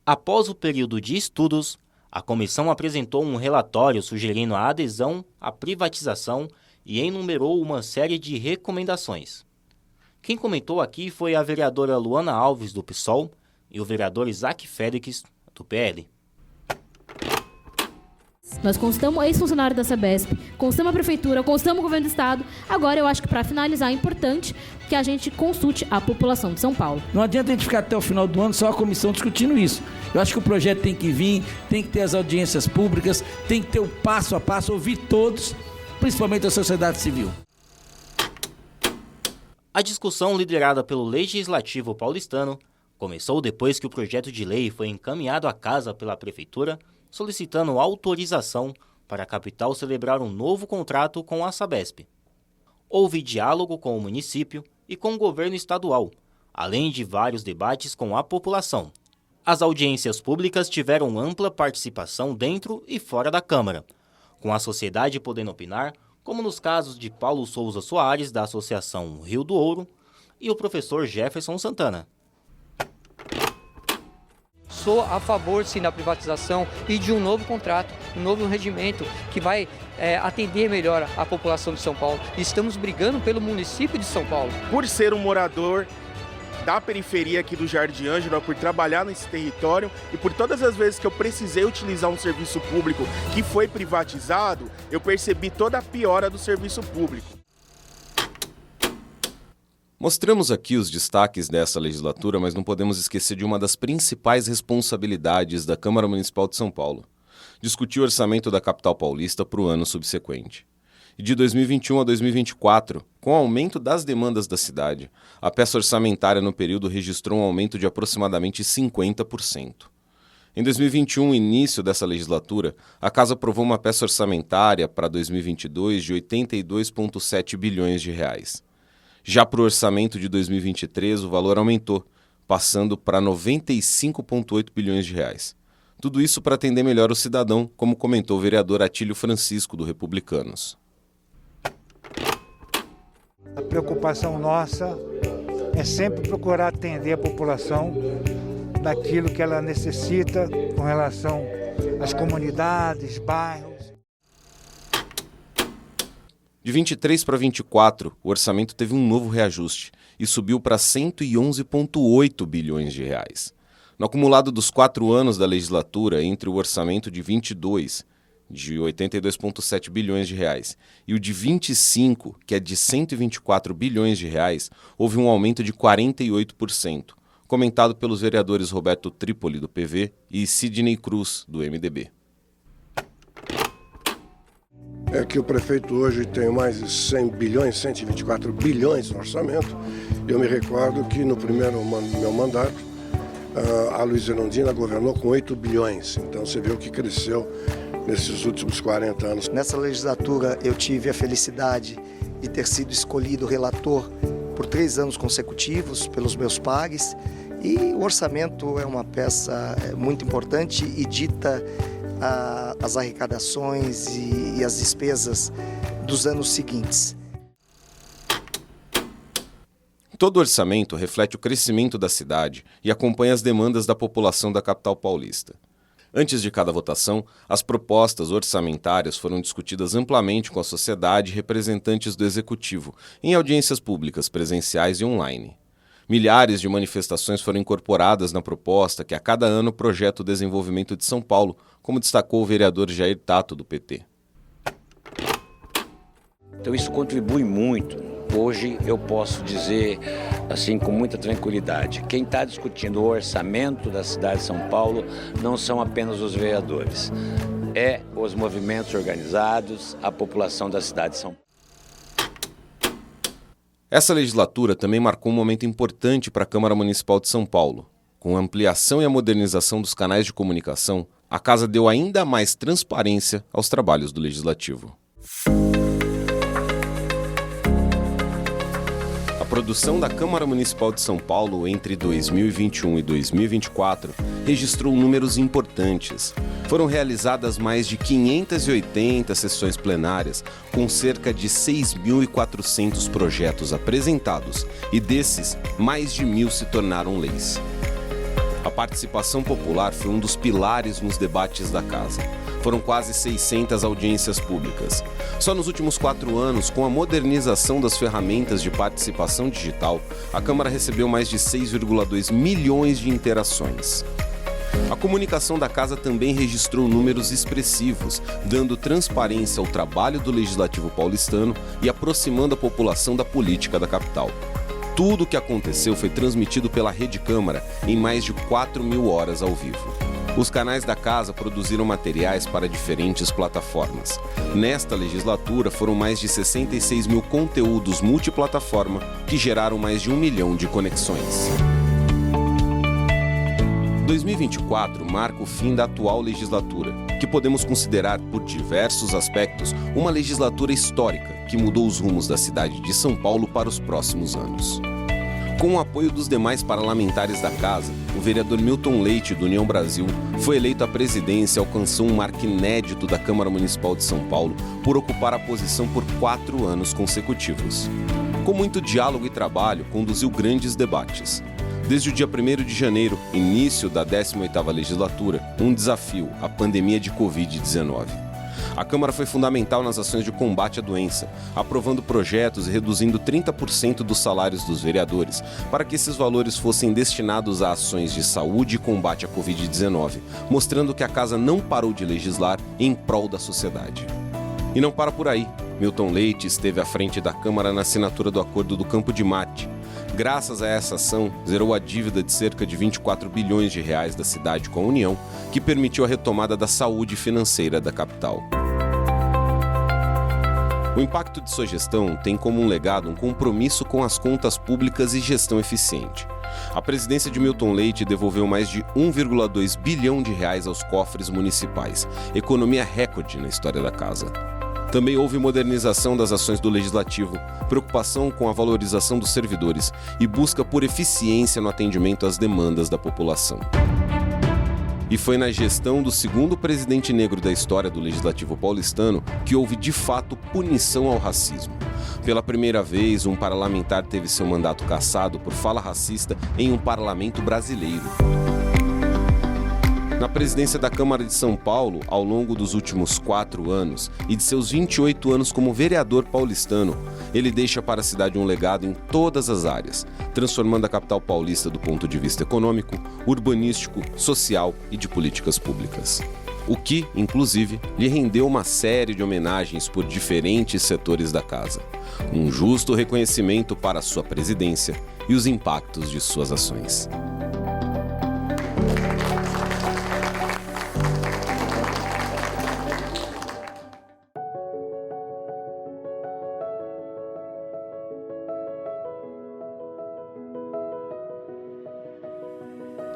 Após o período de estudos, a comissão apresentou um relatório sugerindo a adesão à privatização e enumerou uma série de recomendações. Quem comentou aqui foi a vereadora Luana Alves, do PSOL, e o vereador Isaac Félix, do PL. Nós constamos ex-funcionário da Sabesp, constamos a prefeitura, constamos o governo do estado. Agora eu acho que para finalizar é importante que a gente consulte a população de São Paulo. Não adianta a gente ficar até o final do ano só a comissão discutindo isso. Eu acho que o projeto tem que vir, tem que ter as audiências públicas, tem que ter o passo a passo, ouvir todos, principalmente a sociedade civil. A discussão liderada pelo Legislativo paulistano começou depois que o projeto de lei foi encaminhado à casa pela prefeitura, solicitando autorização para a capital celebrar um novo contrato com a Sabesp. Houve diálogo com o município e com o governo estadual, além de vários debates com a população. As audiências públicas tiveram ampla participação dentro e fora da Câmara, com a sociedade podendo opinar, como nos casos de Paulo Souza Soares, da Associação Rio do Ouro, e o professor Jefferson Santana. Sou a favor, sim, da privatização e de um novo contrato, um novo regimento que vai atender melhor a população de São Paulo. Estamos brigando pelo município de São Paulo. Por ser um morador da periferia aqui do Jardim Ângela, por trabalhar nesse território e por todas as vezes que eu precisei utilizar um serviço público que foi privatizado, eu percebi toda a piora do serviço público. Mostramos aqui os destaques dessa legislatura, mas não podemos esquecer de uma das principais responsabilidades da Câmara Municipal de São Paulo: discutir o orçamento da capital paulista para o ano subsequente. E de 2021 a 2024, com o aumento das demandas da cidade, a peça orçamentária no período registrou um aumento de aproximadamente 50%. Em 2021, início dessa legislatura, a Casa aprovou uma peça orçamentária para 2022 de 82,7 bilhões de reais. Já para o orçamento de 2023, o valor aumentou, passando para 95,8 bilhões de reais. Tudo isso para atender melhor o cidadão, como comentou o vereador Atílio Francisco, do Republicanos. A preocupação nossa é sempre procurar atender a população naquilo que ela necessita com relação às comunidades, bairros. De 23 para 24, o orçamento teve um novo reajuste e subiu para 111,8 bilhões de reais. No acumulado dos 4 anos da legislatura, entre o orçamento de 22, de 82,7 bilhões de reais, e o de 25, que é de 124 bilhões de reais, houve um aumento de 48%, comentado pelos vereadores Roberto Trípoli, do PV, e Sidney Cruz, do MDB. É que o prefeito hoje tem mais de 100 bilhões, 124 bilhões no orçamento. Eu me recordo que no primeiro meu mandato, a Luísa Erundina governou com 8 bilhões. Então você vê o que cresceu nesses últimos 40 anos. Nessa legislatura eu tive a felicidade de ter sido escolhido relator por 3 anos consecutivos pelos meus pares. E o orçamento é uma peça muito importante e dita as arrecadações e as despesas dos anos seguintes. Todo orçamento reflete o crescimento da cidade e acompanha as demandas da população da capital paulista. Antes de cada votação, as propostas orçamentárias foram discutidas amplamente com a sociedade e representantes do Executivo, em audiências públicas, presenciais e online. Milhares de manifestações foram incorporadas na proposta que a cada ano projeta o desenvolvimento de São Paulo, como destacou o vereador Jair Tato, do PT. Então isso contribui muito. Hoje eu posso dizer, assim, com muita tranquilidade, quem está discutindo o orçamento da cidade de São Paulo não são apenas os vereadores, é os movimentos organizados, a população da cidade de São Paulo. Essa legislatura também marcou um momento importante para a Câmara Municipal de São Paulo. Com a ampliação e a modernização dos canais de comunicação, a Casa deu ainda mais transparência aos trabalhos do Legislativo. A produção da Câmara Municipal de São Paulo entre 2021 e 2024 registrou números importantes. Foram realizadas mais de 580 sessões plenárias, com cerca de 6.400 projetos apresentados, e desses, mais de 1.000 se tornaram leis. A participação popular foi um dos pilares nos debates da Casa. Foram quase 600 audiências públicas. Só nos últimos 4 anos, com a modernização das ferramentas de participação digital, a Câmara recebeu mais de 6,2 milhões de interações. A comunicação da Casa também registrou números expressivos, dando transparência ao trabalho do Legislativo paulistano e aproximando a população da política da capital. Tudo o que aconteceu foi transmitido pela Rede Câmara em mais de 4.000 horas ao vivo. Os canais da Casa produziram materiais para diferentes plataformas. Nesta legislatura, foram mais de 66 mil conteúdos multiplataforma que geraram mais de 1 milhão de conexões. 2024 marca o fim da atual legislatura, que podemos considerar, por diversos aspectos, uma legislatura histórica que mudou os rumos da cidade de São Paulo para os próximos anos. Com o apoio dos demais parlamentares da Casa, o vereador Milton Leite, do União Brasil, foi eleito à presidência e alcançou um marco inédito da Câmara Municipal de São Paulo por ocupar a posição por 4 anos consecutivos. Com muito diálogo e trabalho, conduziu grandes debates. Desde o dia 1º de janeiro, início da 18ª legislatura, um desafio, a pandemia de Covid-19. A Câmara foi fundamental nas ações de combate à doença, aprovando projetos e reduzindo 30% dos salários dos vereadores, para que esses valores fossem destinados a ações de saúde e combate à Covid-19, mostrando que a Casa não parou de legislar em prol da sociedade. E não para por aí. Milton Leite esteve à frente da Câmara na assinatura do Acordo do Campo de Marte. Graças a essa ação, zerou a dívida de cerca de 24 bilhões de reais da cidade com a União, que permitiu a retomada da saúde financeira da capital. O impacto de sua gestão tem como um legado um compromisso com as contas públicas e gestão eficiente. A presidência de Milton Leite devolveu mais de 1,2 bilhão de reais aos cofres municipais, economia recorde na história da casa. Também houve modernização das ações do Legislativo, preocupação com a valorização dos servidores e busca por eficiência no atendimento às demandas da população. E foi na gestão do segundo presidente negro da história do Legislativo paulistano que houve de fato punição ao racismo. Pela primeira vez, um parlamentar teve seu mandato cassado por fala racista em um parlamento brasileiro. Na presidência da Câmara de São Paulo, ao longo dos últimos 4 anos e de seus 28 anos como vereador paulistano, ele deixa para a cidade um legado em todas as áreas, transformando a capital paulista do ponto de vista econômico, urbanístico, social e de políticas públicas. O que, inclusive, lhe rendeu uma série de homenagens por diferentes setores da casa. Um justo reconhecimento para sua presidência e os impactos de suas ações.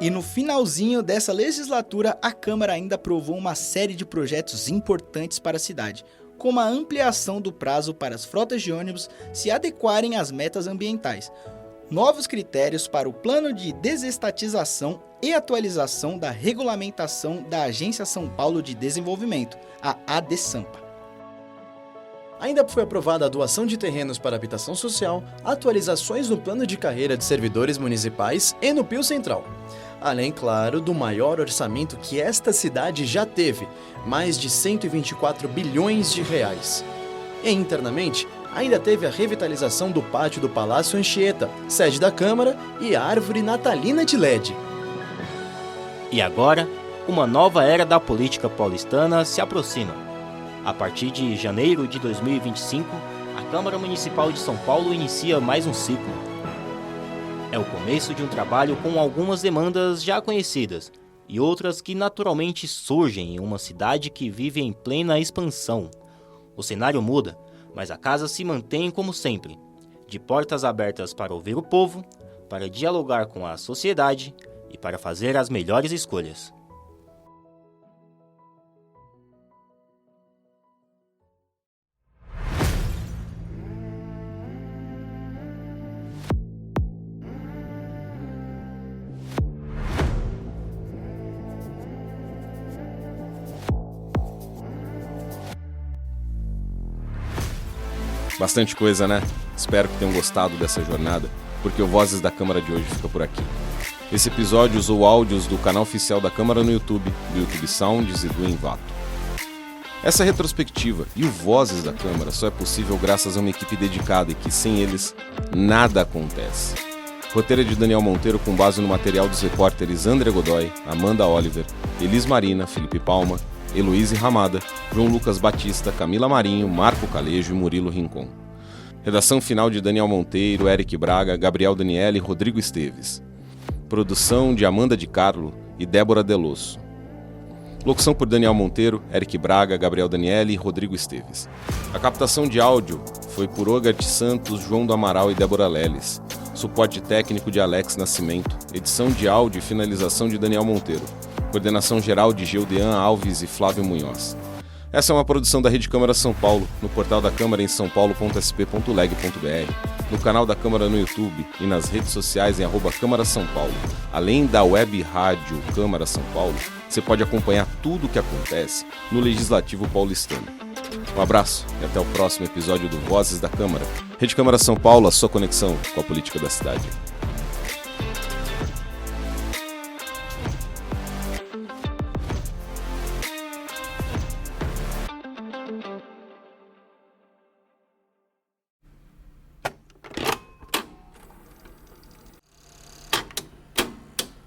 E no finalzinho dessa legislatura, a Câmara ainda aprovou uma série de projetos importantes para a cidade, como a ampliação do prazo para as frotas de ônibus se adequarem às metas ambientais, novos critérios para o plano de desestatização e atualização da regulamentação da Agência São Paulo de Desenvolvimento, a ADSAMPA. Ainda foi aprovada a doação de terrenos para habitação social, atualizações no plano de carreira de servidores municipais e no Pio Central. Além, claro, do maior orçamento que esta cidade já teve, mais de 124 bilhões de reais. E internamente, ainda teve a revitalização do pátio do Palácio Anchieta, sede da Câmara, e a árvore natalina de LED. E agora, uma nova era da política paulistana se aproxima. A partir de janeiro de 2025, a Câmara Municipal de São Paulo inicia mais um ciclo. É o começo de um trabalho com algumas demandas já conhecidas e outras que naturalmente surgem em uma cidade que vive em plena expansão. O cenário muda, mas a casa se mantém como sempre, de portas abertas para ouvir o povo, para dialogar com a sociedade e para fazer as melhores escolhas. Bastante coisa, né? Espero que tenham gostado dessa jornada, porque o Vozes da Câmara de hoje fica por aqui. Esse episódio usou áudios do canal oficial da Câmara no YouTube, do YouTube Sounds e do Envato. Essa retrospectiva e o Vozes da Câmara só é possível graças a uma equipe dedicada e que, sem eles, nada acontece. Roteiro de Daniel Monteiro com base no material dos repórteres André Godoy, Amanda Oliver, Elis Marina, Felipe Palma, Heloíse Ramada, João Lucas Batista, Camila Marinho, Marco Calejo e Murilo Rincon. Redação final de Daniel Monteiro, Eric Braga, Gabriel Daniele e Rodrigo Esteves. Produção de Amanda de Carlo e Débora Delosso. Locução por Daniel Monteiro, Eric Braga, Gabriel Daniele e Rodrigo Esteves. A captação de áudio foi por Ogart Santos, João do Amaral e Débora Leles. Suporte técnico de Alex Nascimento. Edição de áudio e finalização de Daniel Monteiro. Coordenação geral de Gildean Alves e Flávio Munhoz. Essa é uma produção da Rede Câmara São Paulo, no portal da Câmara em sãopaulo.sp.leg.br, no canal da Câmara no YouTube e nas redes sociais em @Câmara São Paulo. Além da web rádio Câmara São Paulo, você pode acompanhar tudo o que acontece no Legislativo paulistano. Um abraço e até o próximo episódio do Vozes da Câmara. Rede Câmara São Paulo, a sua conexão com a política da cidade.